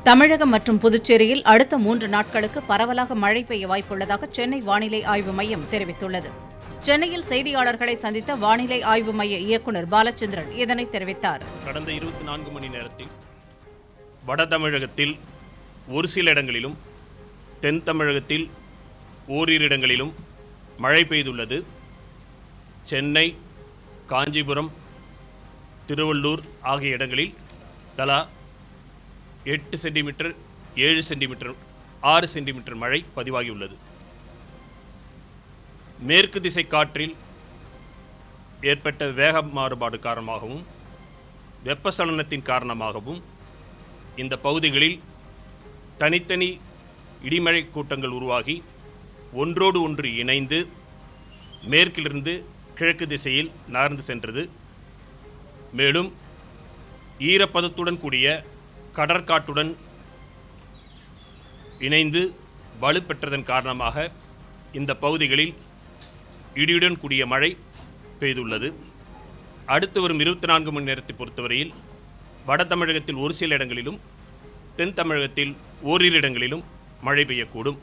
தமிழகம் மற்றும் புதுச்சேரியில் அடுத்த 3 நாட்களுக்கு பரவலாக மழை பெய்ய வாய்ப்புள்ளதாக சென்னை வானிலை ஆய்வு மையம் தெரிவித்துள்ளது. சென்னையில் செய்தியாளர்களை சந்தித்த வானிலை ஆய்வு மைய இயக்குநர் பாலச்சந்திரன் இதனை தெரிவித்தார். கடந்த 24 மணி நேரத்தில் வட தமிழகத்தில் ஒரு சில இடங்களிலும் தென் தமிழகத்தில் ஓரிரு இடங்களிலும் மழை பெய்துள்ளது. சென்னை, காஞ்சிபுரம், திருவள்ளூர் ஆகிய இடங்களில் தலா 8 சென்டிமீட்டர், 7 சென்டிமீட்டர், 6 சென்டிமீட்டர் மழை பதிவாகியுள்ளது. மேற்கு திசை காற்றில் ஏற்பட்ட வேக மாறுபாடு காரணமாகவும் வெப்பசலனத்தின் காரணமாகவும் இந்த பகுதிகளில் தனித்தனி இடிமழை கூட்டங்கள் உருவாகி ஒன்றோடு ஒன்று இணைந்து மேற்கிலிருந்து கிழக்கு திசையில் நகர்ந்து சென்றது. மேலும் ஈரப்பதத்துடன் கூடிய கடற்காற்றுடன் இணைந்து வலுப்பெற்றதன் காரணமாக இந்த பகுதிகளில் இடியுடன் கூடிய மழை பெய்துள்ளது. அடுத்து வரும் 24 மணி நேரத்தை பொறுத்தவரையில் வட தமிழகத்தில் ஒரு சில இடங்களிலும் தென் தமிழகத்தில் ஓரிரு இடங்களிலும் மழை பெய்யக்கூடும்.